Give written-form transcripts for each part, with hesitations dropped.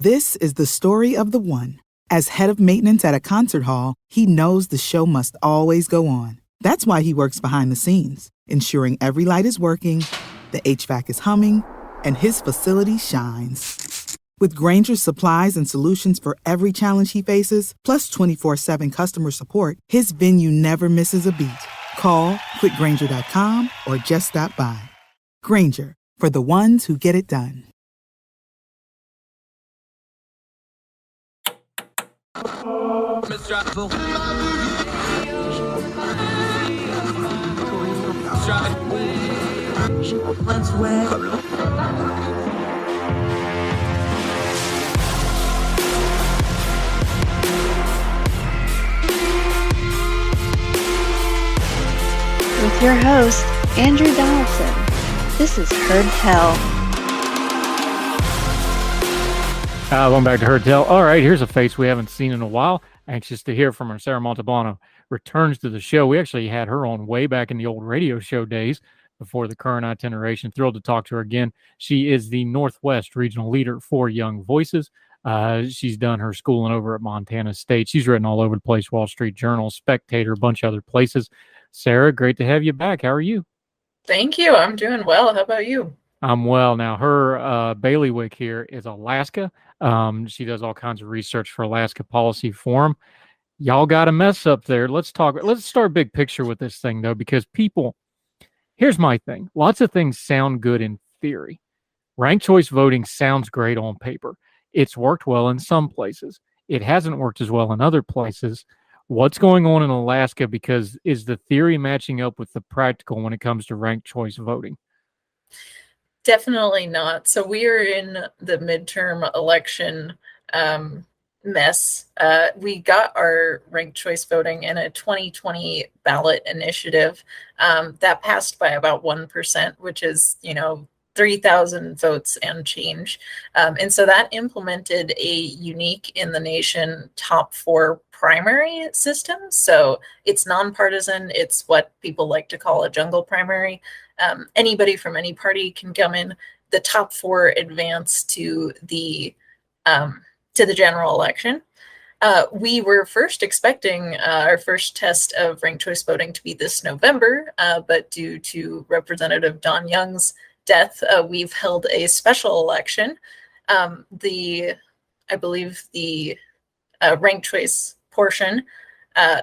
This is the story of the one. As head of maintenance at a concert hall, he knows the show must always go on. That's why he works behind the scenes, ensuring every light is working, the HVAC is humming, and his facility shines. With Grainger's supplies and solutions for every challenge he faces, plus 24/7 customer support, his venue never misses a beat. Call quickgrainger.com or just stop by. Grainger, for the ones who get it done. With your host, Andrew Donaldson. This is Heard Tell. Welcome back to Heard Tell. All right, here's a face we haven't seen in a while. Anxious to hear from her. Sarah Montalbano returns to the show. We actually had her on way back in the old radio show days before the current itineration. Thrilled to talk to her again. She is the Northwest Regional Leader for Young Voices. She's done her schooling over at Montana State. She's written all over the place, Wall Street Journal, Spectator, a bunch of other places. Sarah, great to have you back. How are you? Thank you. I'm doing well. How about you? I'm well. Now, her bailiwick here is Alaska. She does all kinds of research for Alaska Policy Forum. Y'all got a mess up there. Let's start big picture with this thing, though, because here's my thing. Lots of things sound good in theory. Ranked choice voting sounds great on paper. It's worked well in some places. It hasn't worked as well in other places. What's going on in Alaska? Because is the theory matching up with the practical when it comes to ranked choice voting? Definitely not. So we are in the midterm election mess. We got our ranked choice voting in a 2020 ballot initiative that passed by about 1%, which is, 3,000 votes and change. And so that implemented a unique in the nation top 4 primary system. So it's nonpartisan. It's what people like to call a jungle primary. Anybody from any party can come in. The top 4 advance to the general election. We were first expecting our first test of ranked choice voting to be this November, but due to Representative Don Young's death, we've held a special election. I believe the ranked choice portion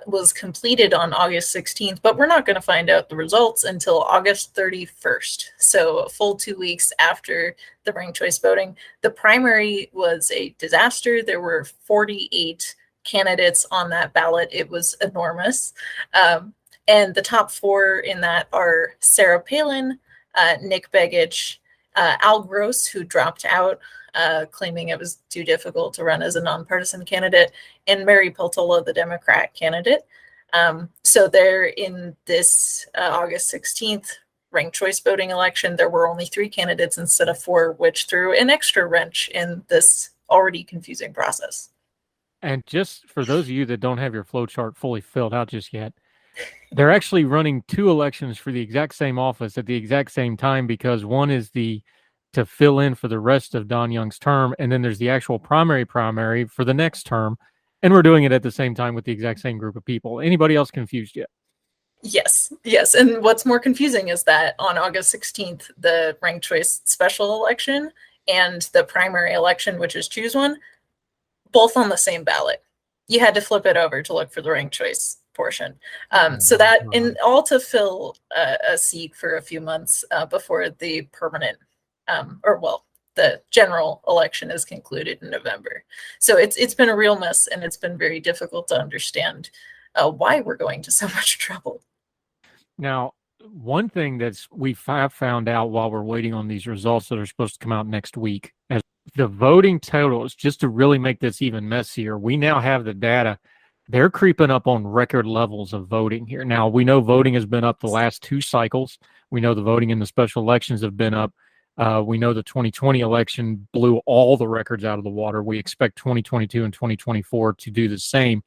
was completed on August 16th, but we're not going to find out the results until August 31st. So a full 2 weeks after the ranked choice voting. The primary was a disaster. There were 48 candidates on that ballot. It was enormous. And the top 4 in that are Sarah Palin, Nick Begich, Al Gross, who dropped out, claiming it was too difficult to run as a nonpartisan candidate, and Mary Peltola, the Democrat candidate. So there in this August 16th ranked choice voting election, there were only 3 candidates instead of 4, which threw an extra wrench in this already confusing process. And just for those of you that don't have your flow chart fully filled out just yet, they're actually running 2 elections for the exact same office at the exact same time, because one is to fill in for the rest of Don Young's term, and then there's the actual primary for the next term, and we're doing it at the same time with the exact same group of people. Anybody else confused yet? Yes. And what's more confusing is that on August 16th, the ranked choice special election and the primary election, which is choose one, both on the same ballot. You had to flip it over to look for the ranked choice portion. So that in all to fill a seat for a few months before the permanent the general election is concluded in November. So it's been a real mess, and it's been very difficult to understand why we're going to so much trouble. Now, one thing we have found out while we're waiting on these results that are supposed to come out next week, as the voting totals, just to really make this even messier, we now have the data. They're creeping up on record levels of voting here. Now, we know voting has been up the last 2 cycles. We know the voting in the special elections have been up. We know the 2020 election blew all the records out of the water. We expect 2022 and 2024 to do the same.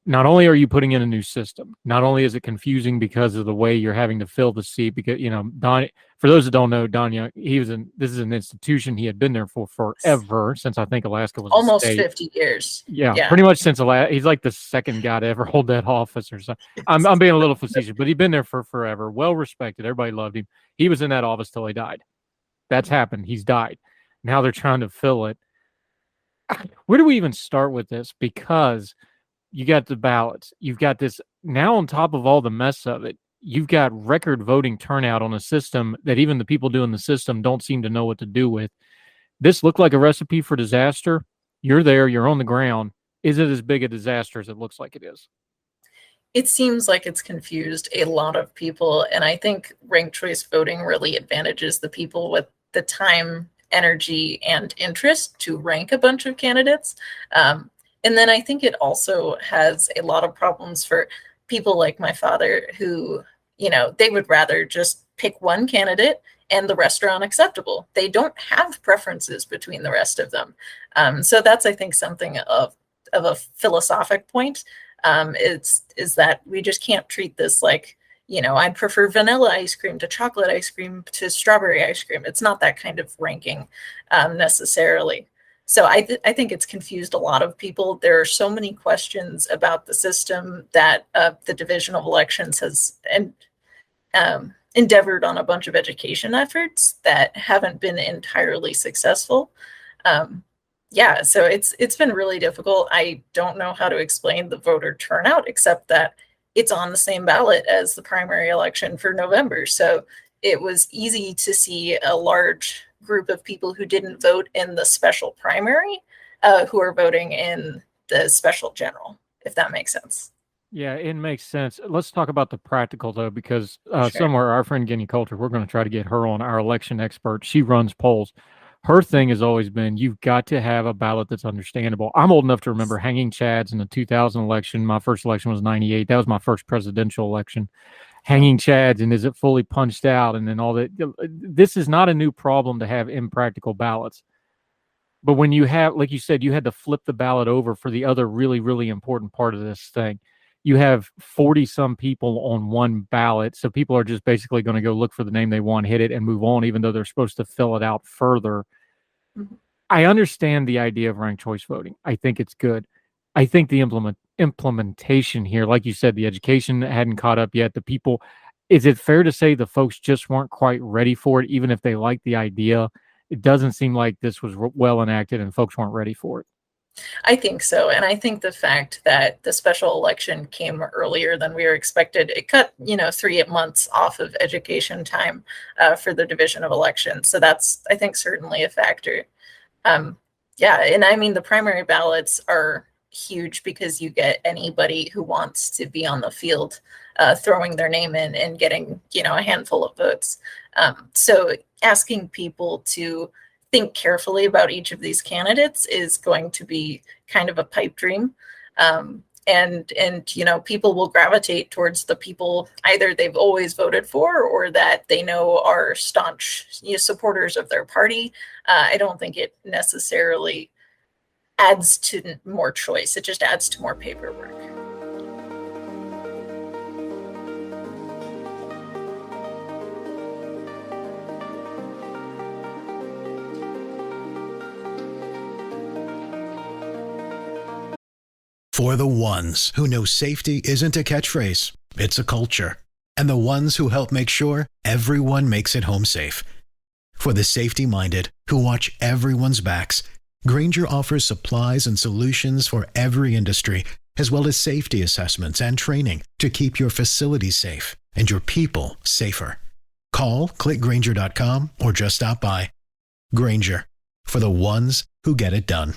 not only are you putting in a new system, not only is it confusing because of the way you're having to fill the seat, because, Don, for those that don't know, Don Young, this is an institution he had been there for forever, since I think Alaska was a Almost state. 50 years. Yeah, pretty much since Alaska. He's like the second guy to ever hold that office or something. I'm being a little facetious, but he'd been there for forever, well respected. Everybody loved him. He was in that office till he died. That's happened. He's died. Now they're trying to fill it. Where do we even start with this? Because you got the ballots. You've got this now on top of all the mess of it. You've got record voting turnout on a system that even the people doing the system don't seem to know what to do with. This looked like a recipe for disaster. You're there. You're on the ground. Is it as big a disaster as it looks like it is? It seems like it's confused a lot of people. And I think ranked choice voting really advantages the people with the time, energy, and interest to rank a bunch of candidates. And then I think it also has a lot of problems for people like my father who, they would rather just pick one candidate and the rest are unacceptable. They don't have preferences between the rest of them. So that's, I think, something of a philosophic point. Is that we just can't treat this like, I'd prefer vanilla ice cream to chocolate ice cream to strawberry ice cream. It's not that kind of ranking necessarily. So I think it's confused a lot of people. There are so many questions about the system that the Division of Elections has endeavored on a bunch of education efforts that haven't been entirely successful. So it's been really difficult. I don't know how to explain the voter turnout, except that it's on the same ballot as the primary election for November. So it was easy to see a large group of people who didn't vote in the special primary who are voting in the special general, if that makes sense. Yeah, it makes sense. Let's talk about the practical, though, because Sure. somewhere our friend Guinea Coulter, we're going to try to get her on, our election expert. She runs polls. Her thing has always been, you've got to have a ballot that's understandable. I'm old enough to remember hanging chads in the 2000 election. My first election was 98. That was my first presidential election. Hanging chads, and is it fully punched out? And then all that. This is not a new problem to have impractical ballots. But when you have, like you said, you had to flip the ballot over for the other really, really important part of this thing. You have 40 some people on one ballot. So people are just basically going to go look for the name they want, hit it, and move on, even though they're supposed to fill it out further. Mm-hmm. I understand the idea of ranked choice voting. I think it's good. I think the implementation here, like you said, the education hadn't caught up yet. The people, is it fair to say the folks just weren't quite ready for it, even if they liked the idea? It doesn't seem like this was well enacted and folks weren't ready for it. I think so. And I think the fact that the special election came earlier than we were expected, it cut, 3 months off of education time for the Division of Elections. So that's, I think, certainly a factor. And I mean, the primary ballots are huge because you get anybody who wants to be on the field throwing their name in and getting, a handful of votes. So asking people to think carefully about each of these candidates is going to be kind of a pipe dream. And people will gravitate towards the people either they've always voted for or that they know are staunch supporters of their party. I don't think it necessarily adds to more choice. It just adds to more paperwork. For the ones who know safety isn't a catchphrase, it's a culture. And the ones who help make sure everyone makes it home safe. For the safety-minded who watch everyone's backs, Grainger offers supplies and solutions for every industry, as well as safety assessments and training to keep your facilities safe and your people safer. Call, click Grainger.com, or just stop by. Grainger, for the ones who get it done.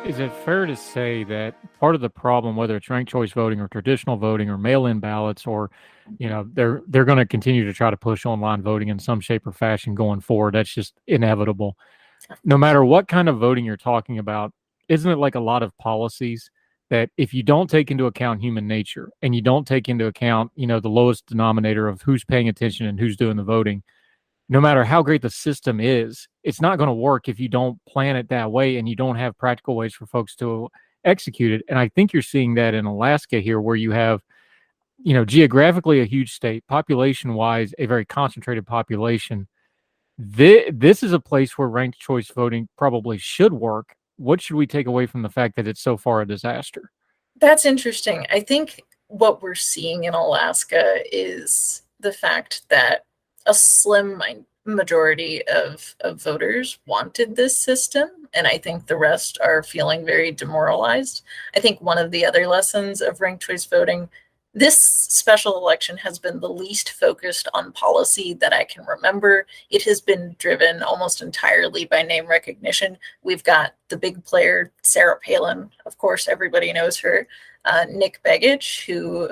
Is it fair to say that part of the problem, whether it's ranked choice voting or traditional voting or mail-in ballots, or, they're going to continue to try to push online voting in some shape or fashion going forward? That's just inevitable. No matter what kind of voting you're talking about, isn't it like a lot of policies that if you don't take into account human nature and you don't take into account, the lowest denominator of who's paying attention and who's doing the voting, no matter how great the system is, it's not going to work if you don't plan it that way and you don't have practical ways for folks to execute it. And I think you're seeing that in Alaska here, where you have, geographically a huge state, population-wise, a very concentrated population. This is a place where ranked choice voting probably should work. What should we take away from the fact that it's so far a disaster? That's interesting. I think what we're seeing in Alaska is the fact that a slim majority of voters wanted this system, and I think the rest are feeling very demoralized. I think one of the other lessons of ranked choice voting, this special election has been the least focused on policy that I can remember. It has been driven almost entirely by name recognition. We've got the big player, Sarah Palin. Of course, everybody knows her. Nick Begich, who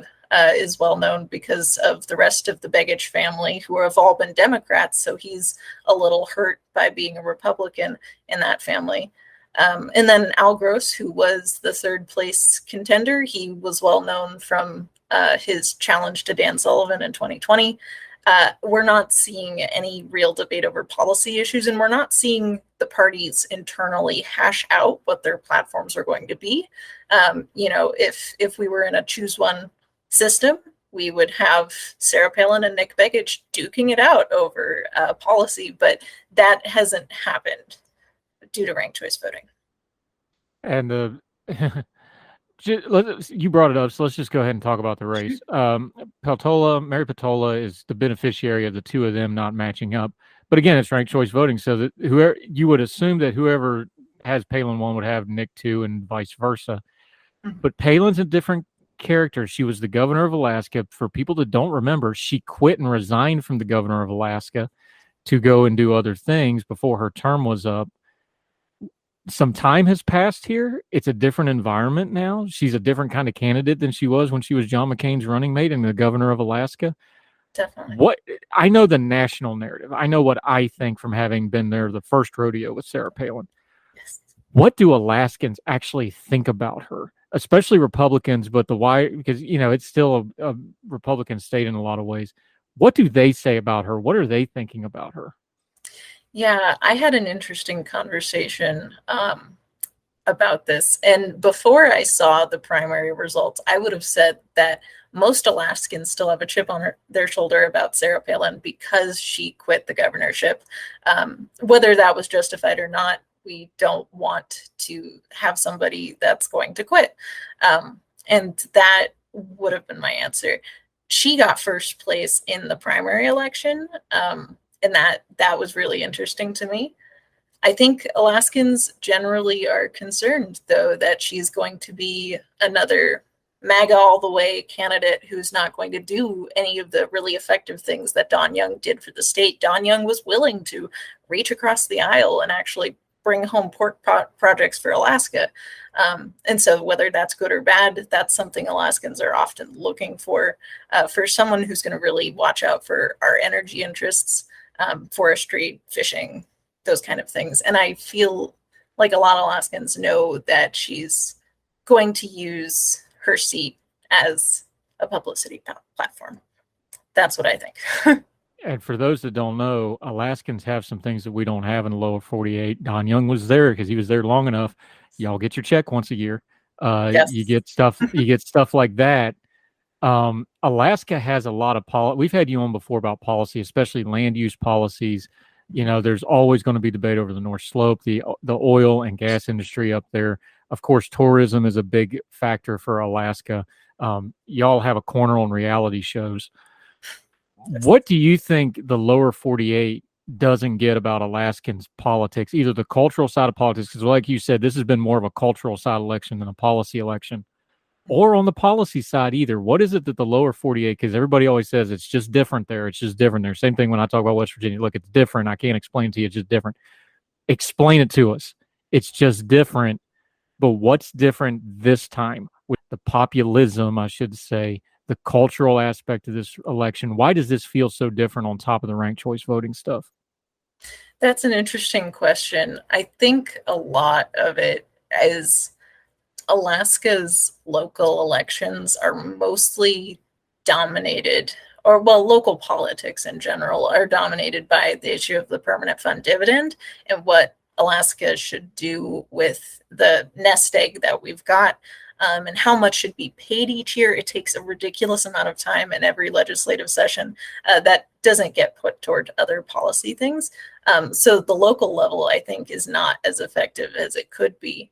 is well known because of the rest of the Begich family, who have all been Democrats. So he's a little hurt by being a Republican in that family. And then Al Gross, who was the third place contender. He was well known from his challenge to Dan Sullivan in 2020. We're not seeing any real debate over policy issues, and we're not seeing the parties internally hash out what their platforms are going to be. If we were in a choose one system, we would have Sarah Palin and Nick Begich duking it out over policy, but that hasn't happened due to ranked choice voting. And you brought it up, so let's just go ahead and talk about the race. Mary Peltola is the beneficiary of the two of them not matching up. But again, it's ranked choice voting, so that whoever you would assume that whoever has Palin 1 would have Nick 2 and vice versa. But Palin's a different character. She was the governor of Alaska. For people that don't remember, she quit and resigned from the governor of Alaska to go and do other things before her term was up. Some time has passed here. It's a different environment now. She's a different kind of candidate than she was when she was John McCain's running mate and the governor of Alaska. Definitely. I know the national narrative. I know what I think from having been there the first rodeo with Sarah Palin. Yes. What do Alaskans actually think about her? Especially Republicans, but because it's still a Republican state in a lot of ways. What do they say about her? What are they thinking about her? Yeah, I had an interesting conversation about this. And before I saw the primary results, I would have said that most Alaskans still have a chip on their shoulder about Sarah Palin because she quit the governorship. Whether that was justified or not, we don't want to have somebody that's going to quit. And that would have been my answer. She got first place in the primary election. And that was really interesting to me. I think Alaskans generally are concerned, though, that she's going to be another MAGA all the way candidate who's not going to do any of the really effective things that Don Young did for the state. Don Young was willing to reach across the aisle and actually bring home pork projects for Alaska. And so whether that's good or bad, that's something Alaskans are often looking for someone who's going to really watch out for our energy interests, forestry, fishing, those kind of things. And I feel like a lot of Alaskans know that she's going to use her seat as a publicity platform. That's what I think. And for those that don't know, Alaskans have some things that we don't have in the lower 48. Don Young was there because he was there long enough. Y'all get your check once a year. Yes. You get stuff like that. Alaska has a lot of we've had you on before about policy, especially land use policies. There's always going to be debate over the North Slope, the oil and gas industry up there. Of course, tourism is a big factor for Alaska. Y'all have a corner on reality shows. What do you think the lower 48 doesn't get about Alaskans' politics, either the cultural side of politics, because like you said, this has been more of a cultural side election than a policy election, or on the policy side either? What is it that the lower 48, because everybody always says it's just different there. It's just different there. Same thing when I talk about West Virginia. Look, it's different. I can't explain it to you. It's just different. Explain it to us. It's just different. But what's different this time with the populism, I should say, the cultural aspect of this election? Why does this feel so different on top of the ranked choice voting stuff? That's an interesting question. I think a lot of it is Alaska's local elections are mostly dominated, or well, local politics in general are dominated by the issue of the permanent fund dividend and what Alaska should do with the nest egg that we've got, and how much should be paid each year. It takes a ridiculous amount of time in every legislative session that doesn't get put toward other policy things. So the local level, I think, is not as effective as it could be.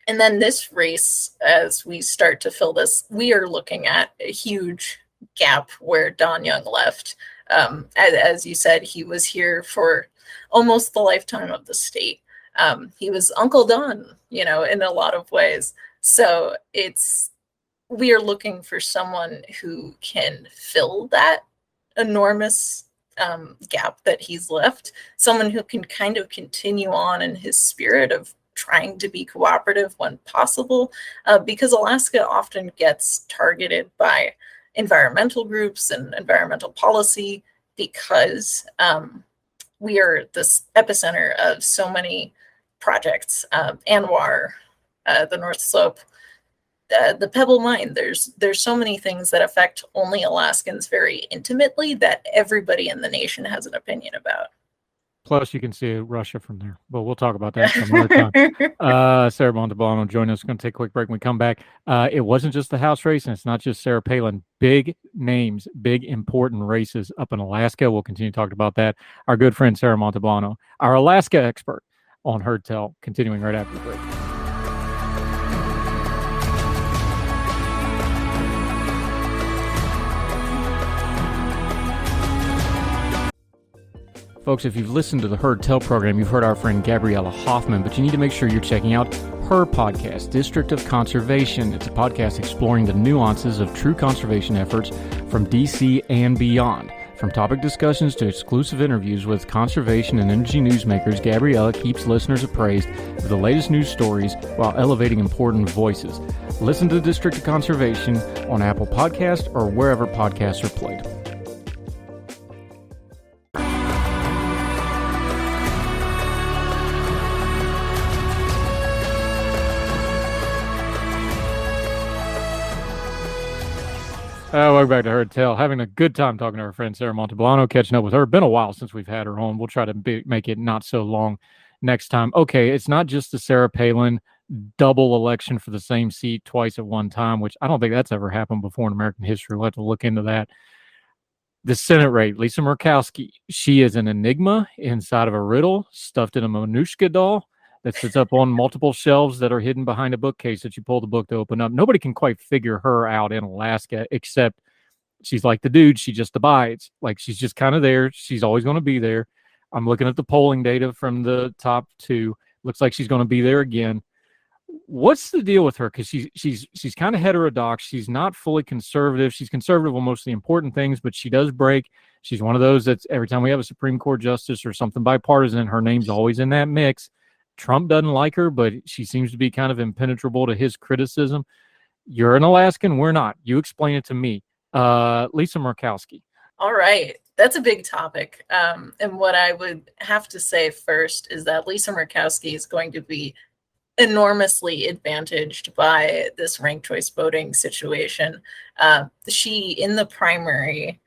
And then this race, as we start to fill this, we are looking at a huge gap where Don Young left. As you said, he was here for almost the lifetime of the state. He was Uncle Don, in a lot of ways. So we are looking for someone who can fill that enormous gap that he's left, someone who can kind of continue on in his spirit of trying to be cooperative when possible, because Alaska often gets targeted by environmental groups and environmental policy because we are this epicenter of so many projects, Anwar, the North Slope, the Pebble Mine. There's so many things that affect only Alaskans very intimately that everybody in the nation has an opinion about. Plus, you can see Russia from there, but we'll talk about that some other time. Sarah Montalbano joining us. Going to take a quick break. When we come back, it wasn't just the House race, and it's not just Sarah Palin. Big names, big important races up in Alaska. We'll continue talking about that. Our good friend Sarah Montalbano, our Alaska expert on Heard Tell, continuing right after the break. Folks, if you've listened to the Heard Tell program, you've heard our friend Gabriella Hoffman, but you need to make sure you're checking out her podcast, District of Conservation. It's a podcast exploring the nuances of true conservation efforts from DC and beyond. From topic discussions to exclusive interviews with conservation and energy newsmakers, Gabriella keeps listeners appraised of the latest news stories while elevating important voices. Listen to District of Conservation on Apple Podcasts or wherever podcasts are played. Welcome back to Heard Tell. Having a good time talking to our friend Sarah Montalbano, catching up with her. Been a while since we've had her on. We'll try to make it not so long next time. Okay, it's not just the Sarah Palin double election for the same seat twice at one time, which I don't think that's ever happened before in American history. We'll have to look into that. The Senate race, Lisa Murkowski, she is an enigma inside of a riddle stuffed in a Manushka doll that sits up on multiple shelves that are hidden behind a bookcase that you pull the book to open up. Nobody can quite figure her out in Alaska, except she's like the dude. She just abides. Like, she's just kind of there. She's always going to be there. I'm looking at the polling data from the top two. Looks like she's going to be there again. What's the deal with her? Because she's kind of heterodox. She's not fully conservative. She's conservative on most of the important things, but she does break. She's one of those that's every time we have a Supreme Court justice or something bipartisan, her name's always in that mix. Trump doesn't like her, but she seems to be kind of impenetrable to his criticism. You're an Alaskan. We're not. You explain it to me. Lisa Murkowski. All right. That's a big topic. And what I would have to say first is that Lisa Murkowski is going to be enormously advantaged by this ranked choice voting situation. She, in the primary,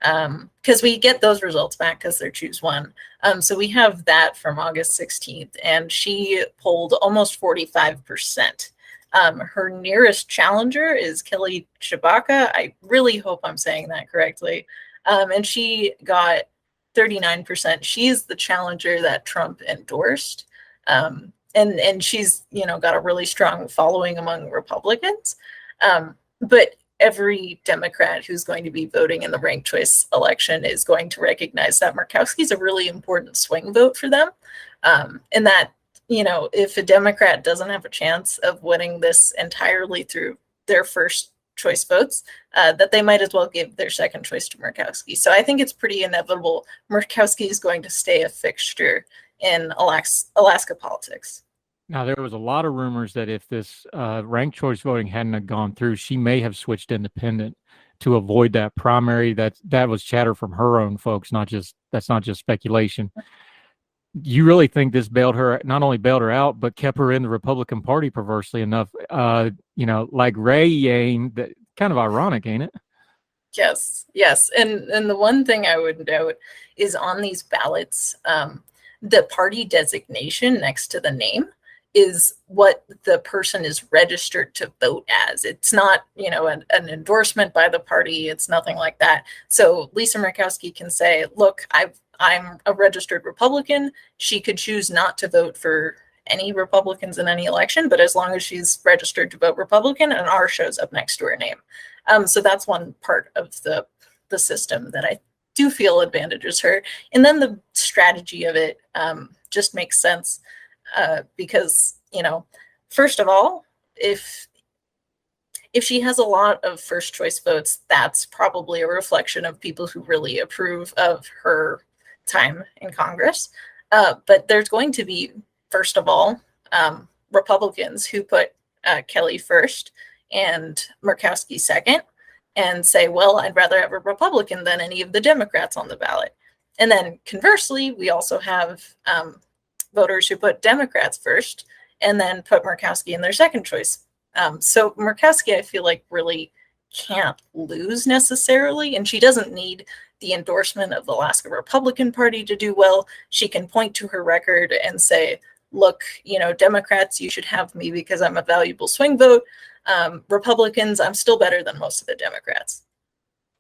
because we get those results back because they're choose one. So we have that from August 16th, and she polled almost 45%. Her nearest challenger is Kelly Tshibaka. I really hope I'm saying that correctly. And she got 39%. She's the challenger that Trump endorsed. And she's, got a really strong following among Republicans. But every Democrat who's going to be voting in the ranked choice election is going to recognize that Murkowski's a really important swing vote for them. And that, if a Democrat doesn't have a chance of winning this entirely through their first choice votes, that they might as well give their second choice to Murkowski. So I think it's pretty inevitable Murkowski is going to stay a fixture in Alaska politics. Now, there was a lot of rumors that if this ranked choice voting hadn't have gone through, she may have switched independent to avoid that primary. That was chatter from her own folks, that's not just speculation. You really think this bailed her, not only bailed her out, but kept her in the Republican Party, perversely enough? Like Ray Yane, that kind of ironic, ain't it? Yes, yes. And the one thing I would note is on these ballots, the party designation next to the name is what the person is registered to vote as. It's not, an endorsement by the party. It's nothing like that. So Lisa Murkowski can say, look, I'm a registered Republican. She could choose not to vote for any Republicans in any election, but as long as she's registered to vote Republican, an R shows up next to her name. So that's one part of the system that I do feel advantages her. And then the strategy of it just makes sense because, first of all, if she has a lot of first choice votes, that's probably a reflection of people who really approve of her time in Congress. But there's going to be, first of all, Republicans who put Kelly first and Murkowski second and say, well, I'd rather have a Republican than any of the Democrats on the ballot. And then conversely, we also have voters who put Democrats first and then put Murkowski in their second choice. So Murkowski, I feel like, really can't lose necessarily, and she doesn't need the endorsement of the Alaska Republican Party to do well. She can point to her record and say, look, Democrats, you should have me because I'm a valuable swing vote. Republicans, I'm still better than most of the Democrats.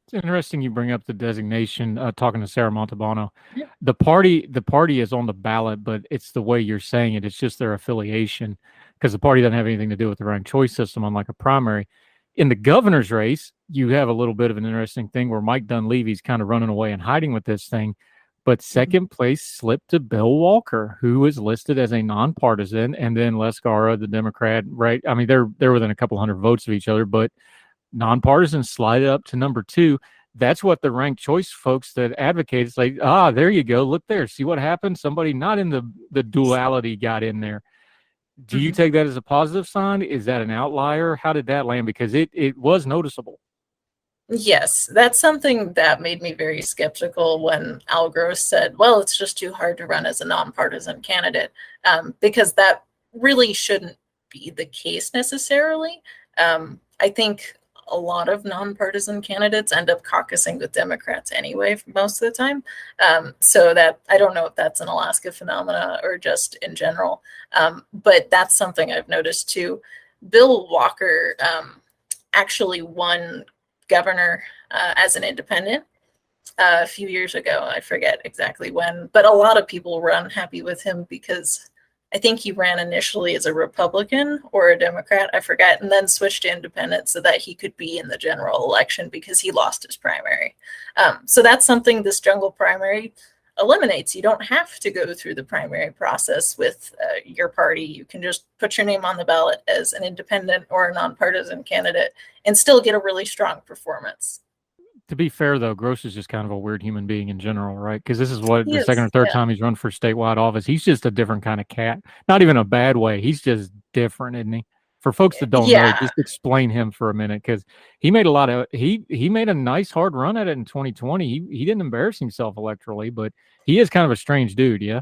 It's interesting you bring up the designation, talking to Sarah Montalbano. Yeah. The party is on the ballot, but it's the way you're saying it. It's just their affiliation, because the party doesn't have anything to do with the ranked choice system, unlike a primary. In the governor's race, you have a little bit of an interesting thing where Mike Dunleavy's kind of running away and hiding with this thing. But second place slipped to Bill Walker, who is listed as a nonpartisan, and then Les Gara, the Democrat, right? I mean, they're within a couple hundred votes of each other, but nonpartisan slide up to number 2. That's what the ranked choice folks that advocate, it's like, there you go. Look there. See what happened? Somebody not in the duality got in there. Do you take that as a positive sign? Is that an outlier? How did that land? Because it was noticeable. Yes, that's something that made me very skeptical when Al Gross said, well, it's just too hard to run as a nonpartisan candidate, because that really shouldn't be the case necessarily. I think a lot of nonpartisan candidates end up caucusing with Democrats anyway most of the time. So that I don't know if that's an Alaska phenomena or just in general, but that's something I've noticed too. Bill Walker actually won governor as an independent a few years ago. I forget exactly when, but a lot of people were unhappy with him because I think he ran initially as a Republican or a Democrat, I forget, and then switched to independent so that he could be in the general election because he lost his primary. So that's something this jungle primary eliminates. You don't have to go through the primary process with your party. You can just put your name on the ballot as an independent or a nonpartisan candidate and still get a really strong performance. To be fair, though, Gross is just kind of a weird human being in general, right? Because this is the second or third time he's run for statewide office. He's just a different kind of cat. Not even a bad way. He's just different, isn't he? For folks that don't know, just explain him for a minute, because he made he made a nice hard run at it in 2020. He didn't embarrass himself electorally, but he is kind of a strange dude, yeah?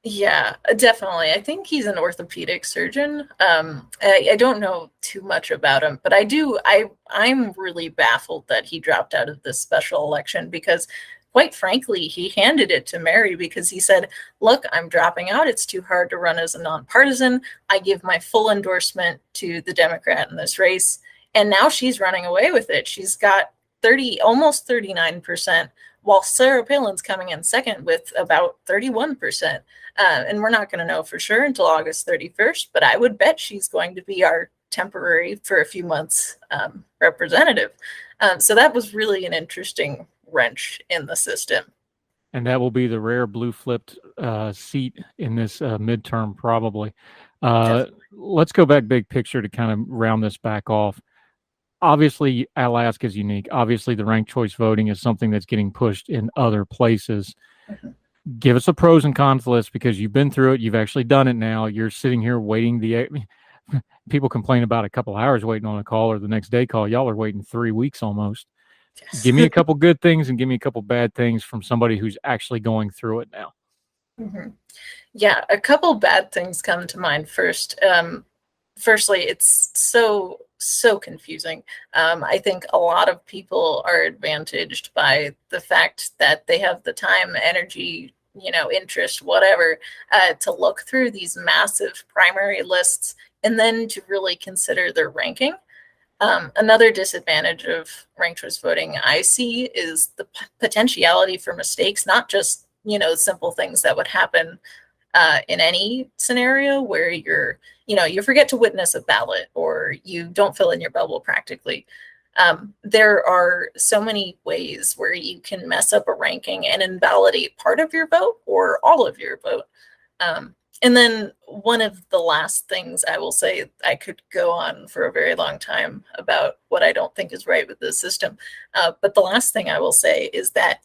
Yeah, definitely. I think he's an orthopedic surgeon. I don't know too much about him, but I'm really baffled that he dropped out of this special election because, quite frankly, he handed it to Mary because he said, look, I'm dropping out. It's too hard to run as a nonpartisan. I give my full endorsement to the Democrat in this race. And now she's running away with it. She's got almost 39%, while Sarah Palin's coming in second with about 31%. And we're not going to know for sure until August 31st, but I would bet she's going to be our temporary, for a few months, representative. So that was really an interesting wrench in the system. And that will be the rare blue flipped seat in this midterm, probably. Let's go back big picture to kind of round this back off. Obviously, Alaska is unique. Obviously, the ranked choice voting is something that's getting pushed in other places. Mm-hmm. Give us a pros and cons list, because you've been through it. You've actually done it now. You're sitting here waiting. People complain about a couple hours waiting on a call or the next day call. Y'all are waiting 3 weeks almost. Yes. Give me a couple good things and give me a couple bad things from somebody who's actually going through it now. Mhm. Yeah, a couple bad things come to mind first. Firstly, it's so confusing. I think a lot of people are advantaged by the fact that they have the time, energy, interest, whatever, to look through these massive primary lists and then to really consider their ranking. Another disadvantage of ranked choice voting I see is the potentiality for mistakes, not just simple things that would happen in any scenario where you forget to witness a ballot or you don't fill in your bubble practically. There are so many ways where you can mess up a ranking and invalidate part of your vote or all of your vote. And then one of the last things I will say, I could go on for a very long time about what I don't think is right with the system. But the last thing I will say is that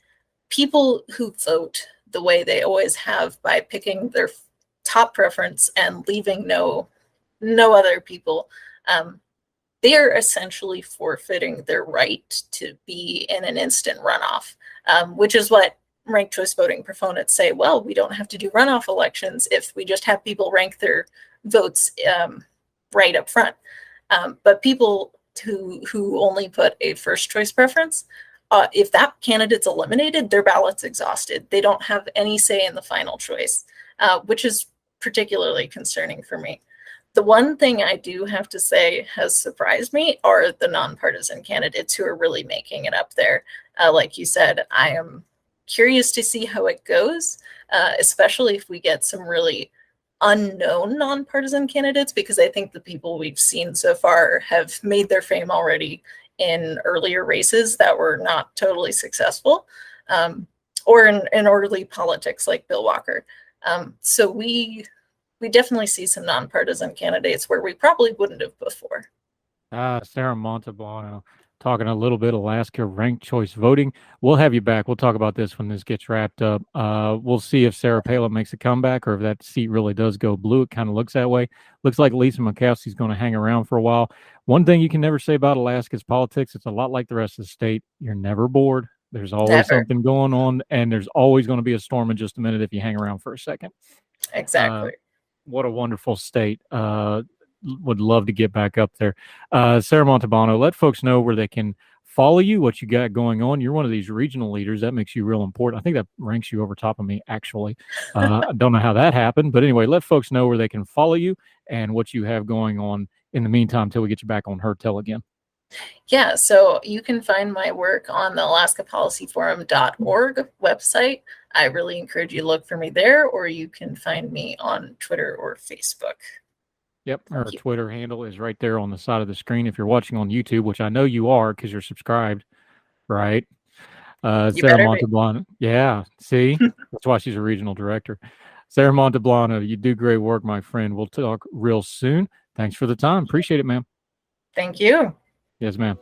people who vote the way they always have by picking their top preference and leaving no other people, they are essentially forfeiting their right to be in an instant runoff, which is what ranked choice voting proponents say. Well, we don't have to do runoff elections if we just have people rank their votes right up front. But people who only put a first choice preference, if that candidate's eliminated, their ballot's exhausted. They don't have any say in the final choice, which is particularly concerning for me. The one thing I do have to say has surprised me are the nonpartisan candidates who are really making it up there. Like you said, I am curious to see how it goes, especially if we get some really unknown nonpartisan candidates, because I think the people we've seen so far have made their fame already in earlier races that were not totally successful, or in early politics like Bill Walker. So we definitely see some nonpartisan candidates where we probably wouldn't have before. Sarah Montalbano, talking a little bit Alaska ranked choice voting. We'll have you back. We'll talk about this when this gets wrapped up. We'll see if Sarah Palin makes a comeback or if that seat really does go blue. It kind of looks that way. Looks like Lisa Murkowski's going to hang around for a while. One thing you can never say about Alaska's politics, it's a lot like the rest of the state. You're never bored. There's always something going on, and there's always going to be a storm in just a minute if you hang around for a second. Exactly. What a wonderful state. Would love to get back up there. Sarah Montalbano, let folks know where they can follow you, what you got going on. You're one of these regional leaders. That makes you real important. I think that ranks you over top of me, actually. I don't know how that happened. But anyway, let folks know where they can follow you and what you have going on in the meantime until we get you back on Her Tell again. Yeah, so you can find my work on the alaskapolicyforum.org website. I really encourage you to look for me there, or you can find me on Twitter or Facebook. Yep, her Twitter handle is right there on the side of the screen. If you're watching on YouTube, which I know you are because you're subscribed, right? Sarah Montalbano. Yeah, see? That's why she's a regional director. Sarah Montalbano, you do great work, my friend. We'll talk real soon. Thanks for the time. Appreciate it, ma'am. Thank you. Yes, ma'am.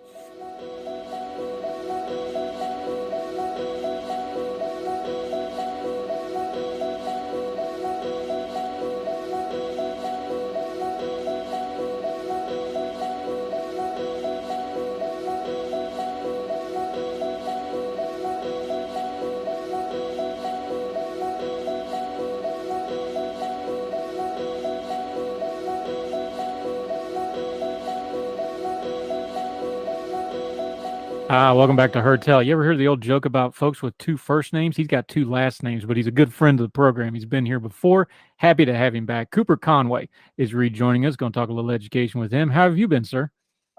Welcome back to Her Tell. You ever heard the old joke about folks with two first names? He's got two last names, but he's a good friend of the program. He's been here before. Happy to have him back. Cooper Conway is rejoining us. Going to talk a little education with him. How have you been, sir?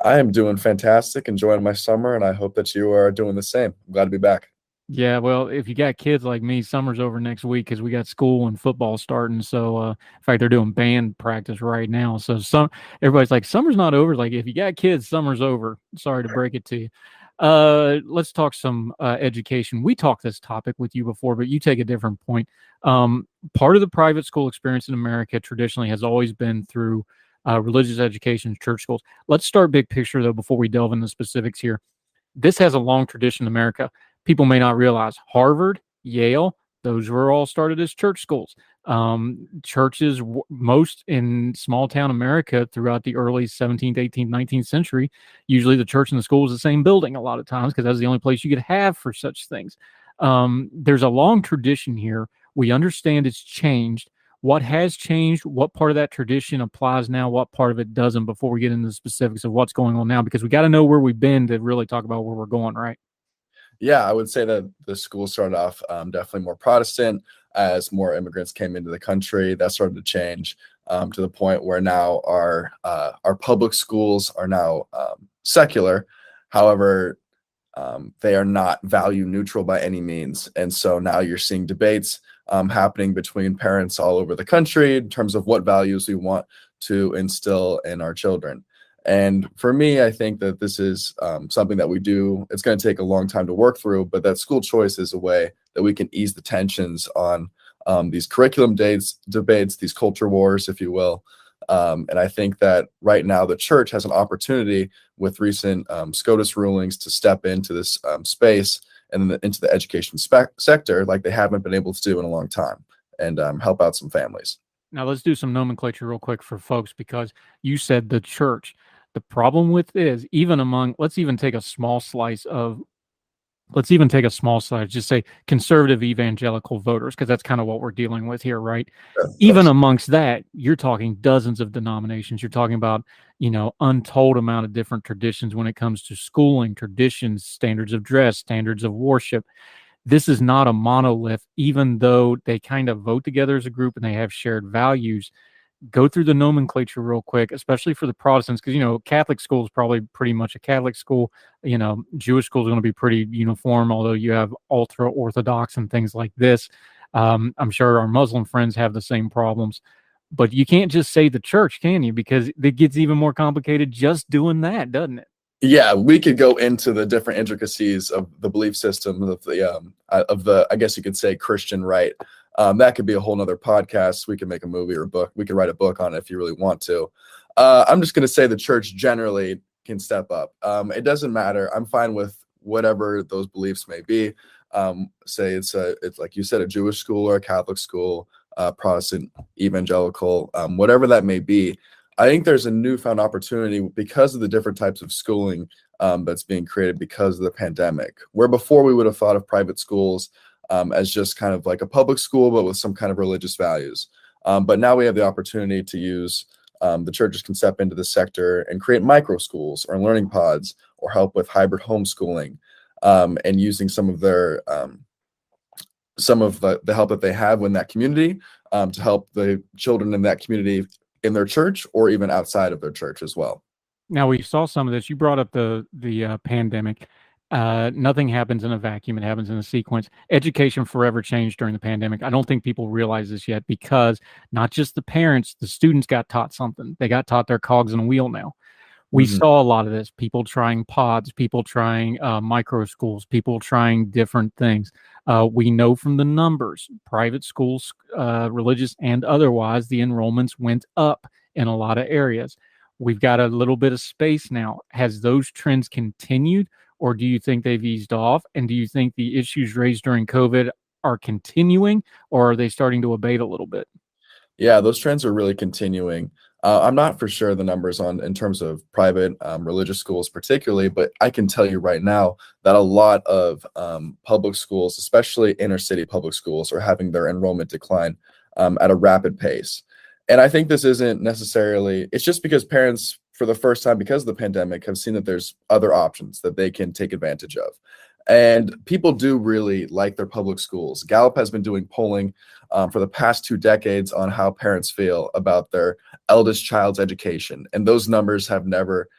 I am doing fantastic, enjoying my summer, and I hope that you are doing the same. I'm glad to be back. Yeah, well, if you got kids like me, summer's over next week because we got school and football starting. So, in fact, they're doing band practice right now. So, everybody's like, summer's not over. Like, if you got kids, summer's over. Sorry to break it to you. Let's talk some education. We talked this topic with you before, but you take a different point. Part of the private school experience in America traditionally has always been through religious education, church schools. Let's start big picture, though, before we delve into specifics here. This has a long tradition in America. People may not realize Harvard, Yale, those were all started as church schools. Churches, most in small town America throughout the early 17th, 18th, 19th century, usually the church and the school was the same building a lot of times because that's the only place you could have for such things. There's a long tradition here We understand it's changed. What has changed? What part of that tradition applies now? What part of it doesn't? Before we get into the specifics of what's going on now, because we got to know where we've been to really talk about where we're going, right? Yeah, I would say that the school started off definitely more Protestant. As more immigrants came into the country, that started to change to the point where now our public schools are now secular. However, they are not value neutral by any means. And so now you're seeing debates happening between parents all over the country in terms of what values we want to instill in our children. And for me, I think that this is something that we do. It's going to take a long time to work through, but that school choice is a way that we can ease the tensions on these curriculum debates, these culture wars, if you will. And I think that right now the church has an opportunity with recent SCOTUS rulings to step into this space and into the education sector like they haven't been able to do in a long time, and help out some families. Now let's do some nomenclature real quick for folks, because you said the church. The problem with is, even among, let's even take a small slice, just say conservative evangelical voters, because that's kind of what we're dealing with here, right? Even amongst that, you're talking dozens of denominations. You're talking about, untold amount of different traditions when it comes to schooling, traditions, standards of dress, standards of worship. This is not a monolith, even though they kind of vote together as a group and they have shared values. Go through the nomenclature real quick, especially for the Protestants, because, Catholic school is probably pretty much a Catholic school. Jewish school is going to be pretty uniform, although you have ultra Orthodox and things like this. I'm sure our Muslim friends have the same problems, but you can't just say the church, can you? Because it gets even more complicated just doing that, doesn't it? Yeah, we could go into the different intricacies of the belief system of the I guess you could say, Christian right. That could be a whole nother podcast. We could make a movie or a book. We could write a book on it if you really want to. I'm just going to say the church generally can step up. It doesn't matter. I'm fine with whatever those beliefs may be. Say it's like you said, a Jewish school or a Catholic school, Protestant, evangelical, whatever that may be. I think there's a newfound opportunity because of the different types of schooling that's being created because of the pandemic, where before we would have thought of private schools as just kind of like a public school, but with some kind of religious values. But now we have the opportunity to use the churches can step into the sector and create micro schools or learning pods or help with hybrid homeschooling and using some of their the help that they have in that community to help the children in that community in their church or even outside of their church as well. Now, we saw some of this. You brought up the pandemic. Nothing happens in a vacuum. It happens in a sequence. Education forever changed during the pandemic. I don't think people realize this yet, because not just the parents, the students got taught something. They got taught their cogs in a wheel now. We saw a lot of this, people trying pods, people trying micro schools, people trying different things. We know from the numbers, private schools, religious and otherwise, the enrollments went up in a lot of areas. We've got a little bit of space now. Has those trends continued, or do you think they've eased off? And do you think the issues raised during COVID are continuing, or are they starting to abate a little bit? Yeah, those trends are really continuing. I'm not for sure the numbers in terms of private religious schools particularly, but I can tell you right now that a lot of public schools, especially inner city public schools, are having their enrollment decline at a rapid pace. And I think this isn't necessarily, it's just because parents, for the first time because of the pandemic, have seen that there's other options that they can take advantage of. And people do really like their public schools. Gallup has been doing polling for the past 2 decades on how parents feel about their eldest child's education. And those numbers have never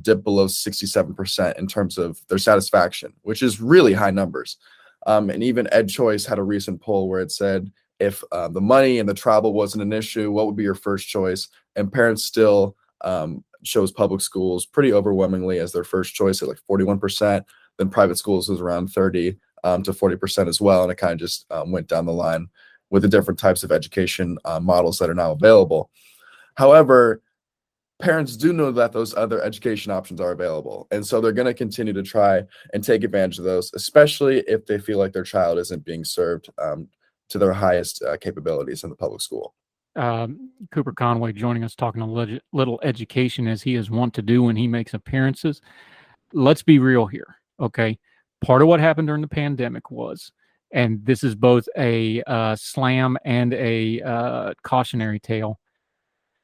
dipped below 67% in terms of their satisfaction, which is really high numbers. And even EdChoice had a recent poll where it said, if the money and the travel wasn't an issue, what would be your first choice? And parents still chose public schools pretty overwhelmingly as their first choice at like 41%. Then private schools was around 30 to 40% as well. And it kind of just went down the line with the different types of education models that are now available. However, parents do know that those other education options are available. And so they're going to continue to try and take advantage of those, especially if they feel like their child isn't being served to their highest capabilities in the public school. Cooper Conway joining us, talking a little education, as he is wont to do when he makes appearances. Let's be real here. Okay. Part of what happened during the pandemic was And this is both a slam and a cautionary tale.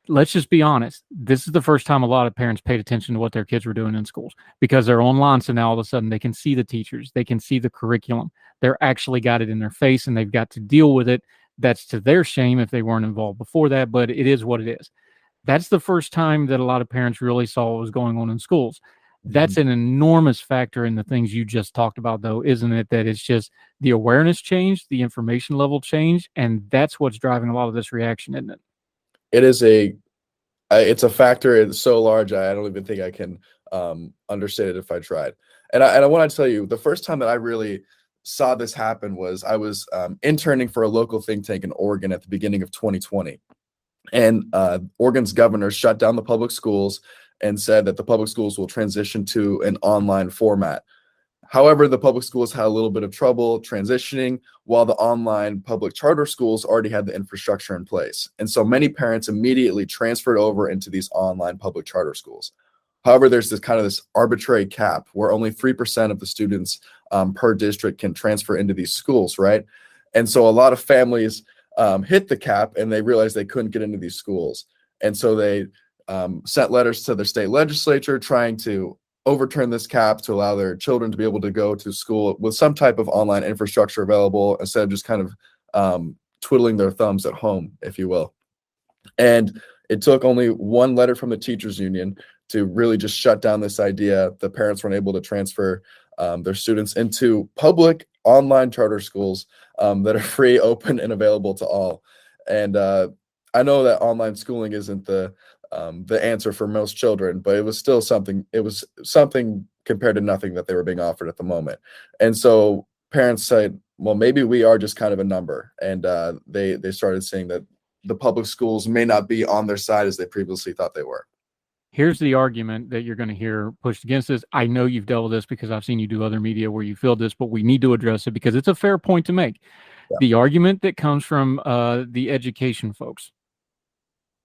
Let's just be honest. This is the first time a lot of parents paid attention to what their kids were doing in schools because they're online. So now all of a sudden they can see the teachers, they can see the curriculum. They're actually got it in their face and they've got to deal with it. That's to their shame if they weren't involved before that, but it is what it is. That's the first time that a lot of parents really saw what was going on in schools. That's an enormous factor in the things you just talked about, though, isn't it? That it's just the awareness changed, the information level changed, and that's what's driving a lot of this reaction, isn't it? It's a factor. It's so large. I don't even think I can understate it if I tried. And I want to tell you, the first time that I really saw this happen was I was interning for a local think tank in Oregon at the beginning of 2020. And Oregon's governor shut down the public schools and said that the public schools will transition to an online format. However, the public schools had a little bit of trouble transitioning, while the online public charter schools already had the infrastructure in place. And so many parents immediately transferred over into these online public charter schools. However, there's this arbitrary cap where only 3% of the students per district can transfer into these schools, right? And so a lot of families hit the cap and they realized they couldn't get into these schools. And so they sent letters to their state legislature trying to overturn this cap to allow their children to be able to go to school with some type of online infrastructure available instead of just kind of twiddling their thumbs at home, if you will. And it took only one letter from the teachers union to really just shut down this idea. The parents weren't able to transfer their students into public online charter schools that are free, open, and available to all. And I know that online schooling isn't the answer for most children, but it was still something. It was something compared to nothing that they were being offered at the moment. And so parents said, well, maybe we are just kind of a number. And they started saying that the public schools may not be on their side as they previously thought they were. Here's the argument that you're going to hear pushed against this. I know you've dealt with this because I've seen you do other media where you feel this, but we need to address it because it's a fair point to make. Yeah. The argument that comes from the education folks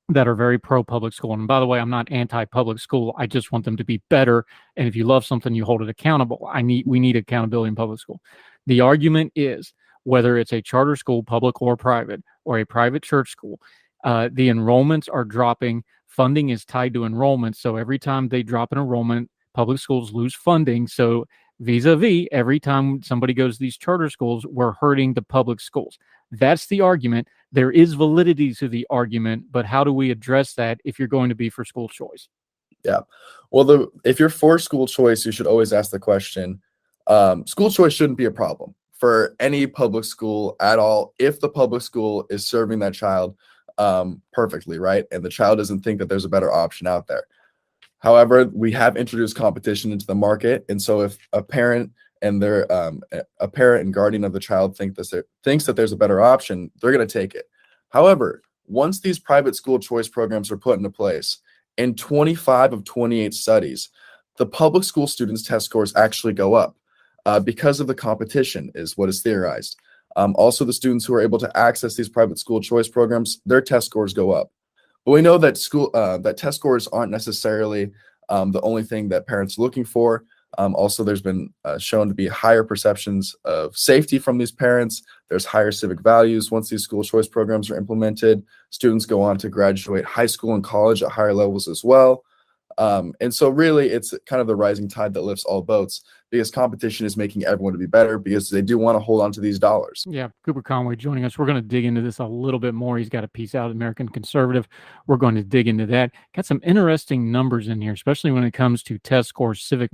that are very pro-public school. And by the way, I'm not anti-public school. I just want them to be better. And if you love something, you hold it accountable. We need accountability in public school. The argument is whether it's a charter school, public or private, or a private church school, the enrollments are dropping. Funding is tied to enrollment. So every time they drop an enrollment, public schools lose funding. So vis-a-vis, every time somebody goes to these charter schools, we're hurting the public schools. That's the argument. There is validity to the argument, but how do we address that if you're going to be for school choice? Yeah. Well, if you're for school choice, you should always ask the question, school choice shouldn't be a problem for any public school at all if the public school is serving that child perfectly, right? And the child doesn't think that there's a better option out there. However, we have introduced competition into the market. And so if a parent and a parent and guardian of the child thinks that there's a better option, they're going to take it. However, once these private school choice programs are put into place, in 25 of 28 studies, the public school students' test scores actually go up because of the competition, is what is theorized. Also, the students who are able to access these private school choice programs, their test scores go up. But we know that that test scores aren't necessarily the only thing that parents are looking for. Also, there's been shown to be higher perceptions of safety from these parents. There's higher civic values once these school choice programs are implemented. Students go on to graduate high school and college at higher levels as well. And so really, it's kind of the rising tide that lifts all boats because competition is making everyone to be better because they do want to hold on to these dollars. Yeah, Cooper Conway joining us. We're going to dig into this a little bit more. He's got a piece out, American Conservative. We're going to dig into that. Got some interesting numbers in here, especially when it comes to test scores, civic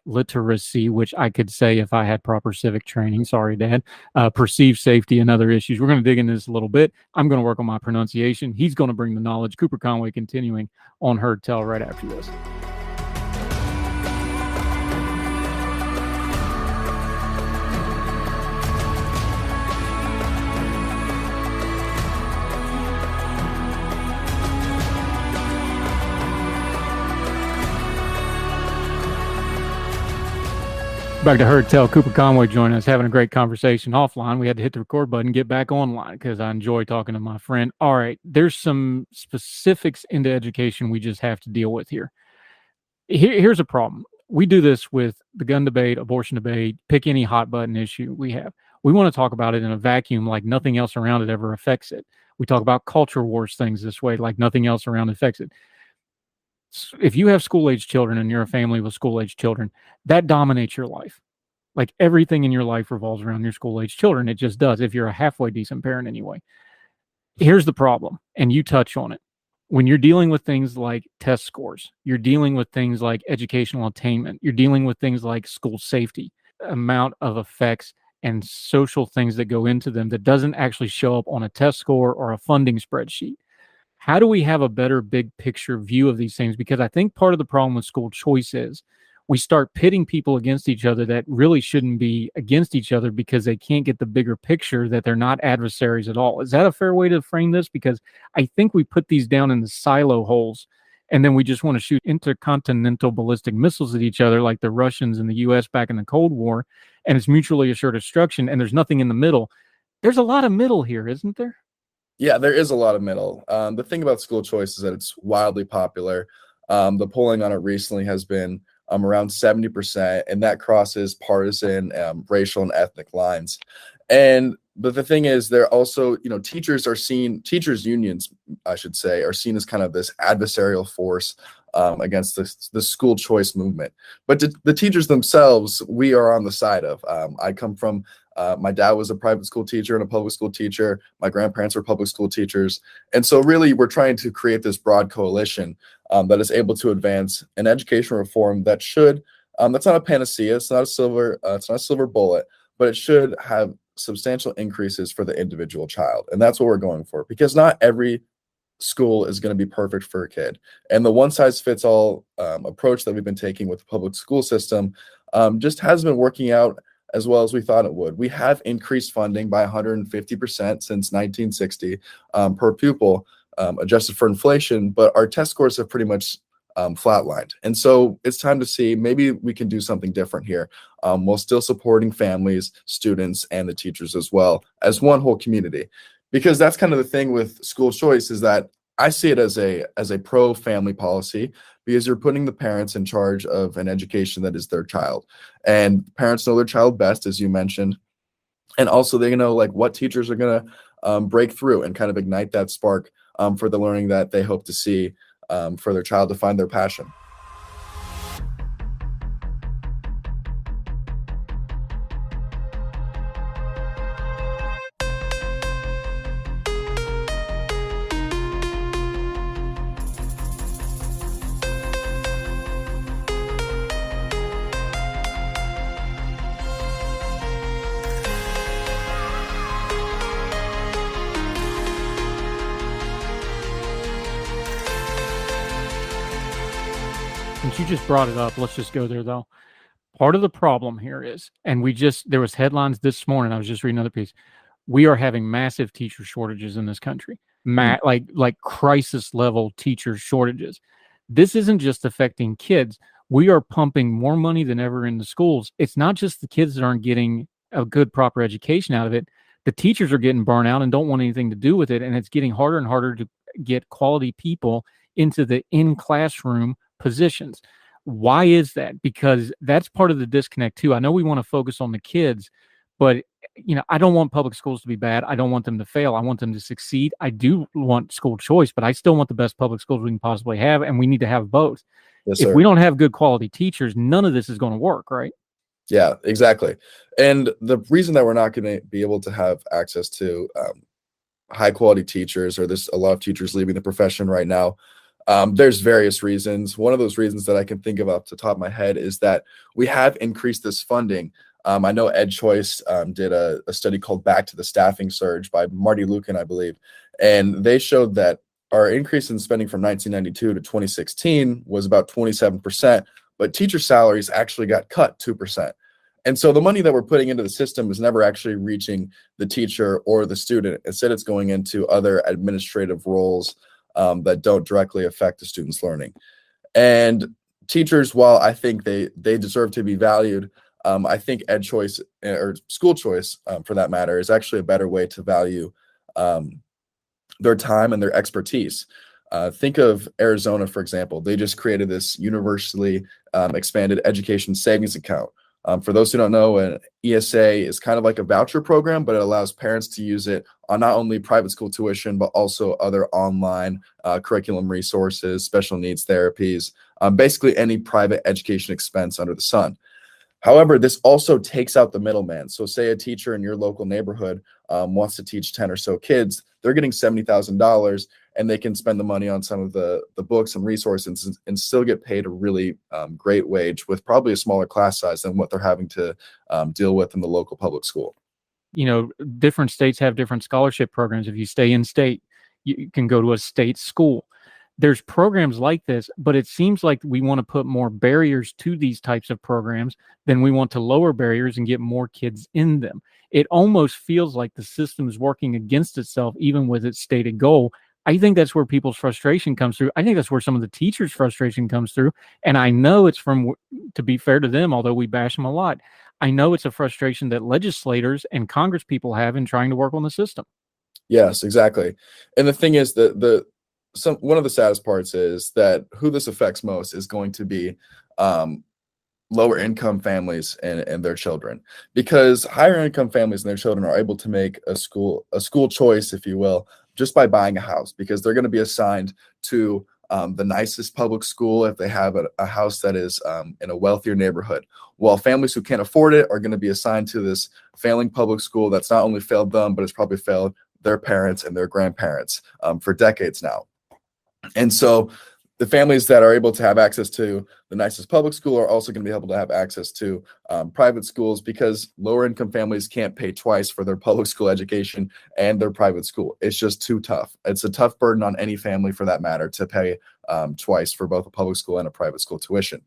literacy, which I could say if I had proper civic training. Sorry, Dad. Perceived safety and other issues. We're going to dig into this a little bit. I'm going to work on my pronunciation. He's going to bring the knowledge. Cooper Conway continuing on Heard Tell right after this. Back to Heard Tell. Cooper Conway joining us, having a great conversation offline. We had to hit the record button, get back online because I enjoy talking to my friend. All right, there's some specifics into education we just have to deal with here. Here's a problem. We do this with the gun debate, abortion debate, pick any hot button issue we have. We want to talk about it in a vacuum like nothing else around it ever affects it. We talk about culture wars things this way like nothing else around affects it. If you have school-age children and you're a family with school-age children, that dominates your life. Like everything in your life revolves around your school-age children. It just does if you're a halfway decent parent anyway. Here's the problem, and you touch on it. When you're dealing with things like test scores, you're dealing with things like educational attainment, you're dealing with things like school safety, amount of effects and social things that go into them that doesn't actually show up on a test score or a funding spreadsheet. How do we have a better big picture view of these things? Because I think part of the problem with school choice is we start pitting people against each other that really shouldn't be against each other because they can't get the bigger picture, that they're not adversaries at all. Is that a fair way to frame this? Because I think we put these down in the silo holes and then we just want to shoot intercontinental ballistic missiles at each other like the Russians and the US back in the Cold War, and it's mutually assured destruction and there's nothing in the middle. There's a lot of middle here, isn't there? Yeah, there is a lot of middle. The thing about school choice is that it's wildly popular. The polling on it recently has been around 70%, and that crosses partisan, racial, and ethnic lines. But the thing is, they're also, teachers unions, I should say, are seen as kind of this adversarial force against the school choice movement. But the teachers themselves, we are on the side of. I come from, my dad was a private school teacher and a public school teacher. My grandparents were public school teachers. And so really, we're trying to create this broad coalition that is able to advance an education reform that should, that's not a panacea, it's not a silver bullet, but it should have substantial increases for the individual child. And that's what we're going for, because not every school is going to be perfect for a kid. And the one size fits all approach that we've been taking with the public school system just hasn't been working out as well as we thought it would. We have increased funding by 150% since 1960 per pupil, adjusted for inflation, but our test scores have pretty much flatlined. And so it's time to see, maybe we can do something different here while still supporting families, students, and the teachers as well as one whole community. Because that's kind of the thing with school choice, is that I see it as a pro-family policy, because you're putting the parents in charge of an education that is their child. And parents know their child best, as you mentioned. And also they know like what teachers are going to break through and kind of ignite that spark for the learning that they hope to see for their child to find their passion. Since you just brought it up, let's just go there though. Part of the problem here is, and there was headlines this morning, I was just reading another piece. We are having massive teacher shortages in this country, like crisis level teacher shortages. This isn't just affecting kids. We are pumping more money than ever into schools. It's not just the kids that aren't getting a good, proper education out of it. The teachers are getting burnt out and don't want anything to do with it. And it's getting harder and harder to get quality people into the in-classroom positions. Why is that? Because that's part of the disconnect too. I know we want to focus on the kids, but I don't want public schools to be bad. I don't want them to fail. I want them to succeed. I do want school choice, but I still want the best public schools we can possibly have, and we need to have both. Yes, if sir. we don't have good quality teachers, none of this is going to work, right? Yeah, exactly. And the reason that we're not going to be able to have access to high quality teachers, or there's a lot of teachers leaving the profession right now, there's various reasons. One of those reasons that I can think of off the top of my head is that we have increased this funding. I know EdChoice did a study called Back to the Staffing Surge by Marty Lucan, I believe, and they showed that our increase in spending from 1992 to 2016 was about 27%, but teacher salaries actually got cut 2%. And so the money that we're putting into the system is never actually reaching the teacher or the student. Instead, it's going into other administrative roles that don't directly affect the student's learning. And teachers, while I think they deserve to be valued, I think EdChoice, or school choice for that matter, is actually a better way to value their time and their expertise. Think of Arizona, for example. They just created this universally expanded education savings account. For those who don't know, an ESA is kind of like a voucher program, but it allows parents to use it on not only private school tuition, but also other online curriculum resources, special needs therapies, basically any private education expense under the sun. However, this also takes out the middleman. So say a teacher in your local neighborhood wants to teach 10 or so kids, they're getting $70,000 and they can spend the money on some of the books and resources and still get paid a really great wage with probably a smaller class size than what they're having to deal with in the local public school. You know, different states have different scholarship programs. If you stay in state, you can go to a state school. There's programs like this, but it seems like we want to put more barriers to these types of programs than we want to lower barriers and get more kids in them. It almost feels like the system is working against itself, even with its stated goal. I think that's where people's frustration comes through. I think that's where some of the teachers' frustration comes through. And I know it's from, to be fair to them, although we bash them a lot, I know it's a frustration that legislators and Congress people have in trying to work on the system. Yes, exactly. And the thing is that one of the saddest parts is that who this affects most is going to be lower income families and their children, because higher income families and their children are able to make a school choice, if you will, just by buying a house, because they're going to be assigned to the nicest public school if they have a house that is in a wealthier neighborhood, while families who can't afford it are going to be assigned to this failing public school that's not only failed them, but it's probably failed their parents and their grandparents for decades now. And so the families that are able to have access to the nicest public school are also going to be able to have access to private schools, because lower income families can't pay twice for their public school education and their private school. It's just too tough. It's a tough burden on any family, for that matter, to pay twice for both a public school and a private school tuition.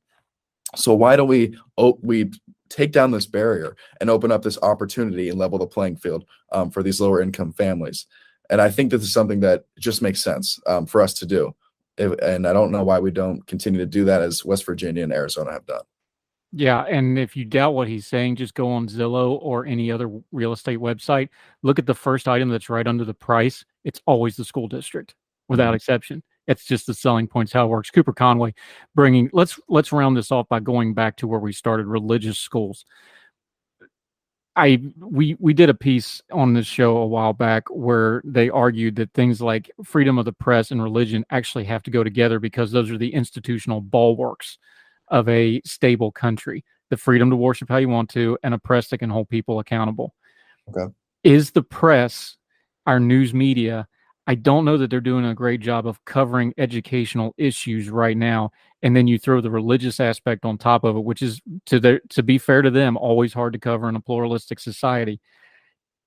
So why don't we take down this barrier and open up this opportunity and level the playing field for these lower income families? And I think this is something that just makes sense for us to do. And I don't know why we don't continue to do that as West Virginia and Arizona have done. Yeah, and if you doubt what he's saying, just go on Zillow or any other real estate website. Look at the first item that's right under the price. It's always the school district, without exception. It's just the selling points, how it works. Cooper Conway, let's round this off by going back to where we started, religious schools. We did a piece on this show a while back where they argued that things like freedom of the press and religion actually have to go together, because those are the institutional bulwarks of a stable country. The freedom to worship how you want to, and a press that can hold people accountable. Okay. Is the press, our news media, I don't know that they're doing a great job of covering educational issues right now. And then you throw the religious aspect on top of it, which is, to be fair to them, always hard to cover in a pluralistic society.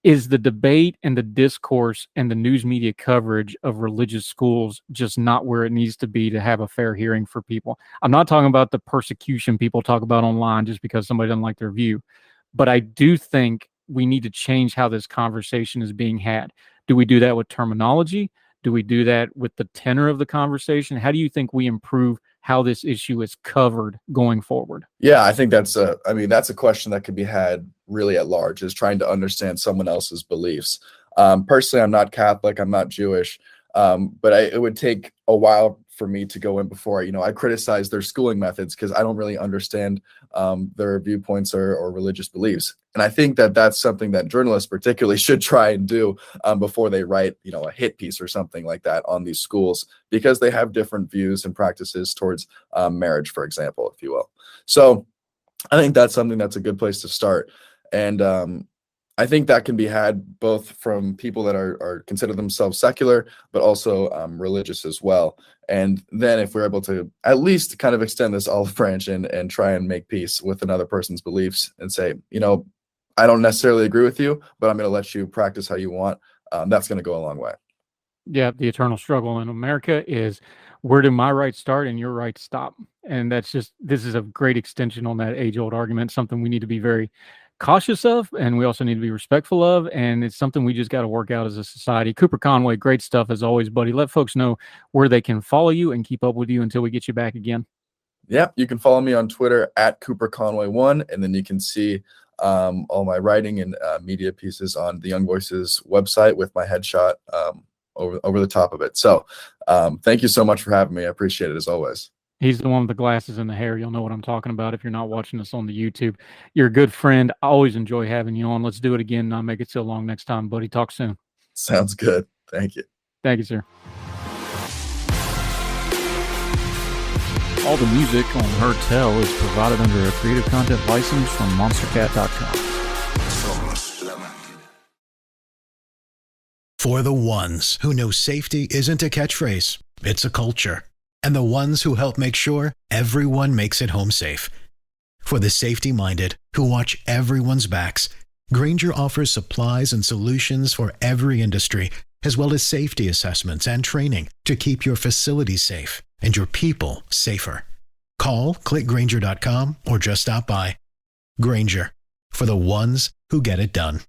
Is the debate and the discourse and the news media coverage of religious schools just not where it needs to be to have a fair hearing for people? I'm not talking about the persecution people talk about online just because somebody doesn't like their view, but I do think we need to change how this conversation is being had. Do we do that with terminology? Do we do that with the tenor of the conversation? How do you think we improve how this issue is covered going forward? Yeah, I think that's a question that could be had really at large, is trying to understand someone else's beliefs. Personally, I'm not Catholic, I'm not Jewish, but it would take a while for me to go in before I criticize their schooling methods, because I don't really understand their viewpoints or religious beliefs. And I think that that's something that journalists particularly should try and do before they write a hit piece or something like that on these schools, because they have different views and practices towards marriage, for example, if you will. So I think that's something that's a good place to start. And I think that can be had both from people that are consider themselves secular, but also religious as well. And then if we're able to at least kind of extend this olive branch and try and make peace with another person's beliefs and say, I don't necessarily agree with you, but I'm going to let you practice how you want. That's going to go a long way. Yeah, the eternal struggle in America is, where do my rights start and your rights stop? And this is a great extension on that age-old argument, something we need to be very cautious of, and we also need to be respectful of, and it's something we just got to work out as a society. Cooper Conway, great stuff as always, buddy. Let folks know where they can follow you and keep up with you until we get you back again. Yeah, you can follow me on Twitter at Cooper Conway 1, and then you can see all my writing and media pieces on the Young Voices website with my headshot over the top of it. So thank you so much for having me. I appreciate it as always. He's the one with the glasses and the hair. You'll know what I'm talking about if you're not watching us on the YouTube. You're a good friend. I always enjoy having you on. Let's do it again. Not make it so long next time, buddy. Talk soon. Sounds good. Thank you. Thank you, sir. All the music on Heard Tell is provided under a Creative Content license from monstercat.com. For the ones who know safety isn't a catchphrase, it's a culture. And the ones who help make sure everyone makes it home safe. For the safety-minded who watch everyone's backs, Grainger offers supplies and solutions for every industry, as well as safety assessments and training to keep your facilities safe and your people safer. Call, click Grainger.com, or just stop by. Grainger, for the ones who get it done.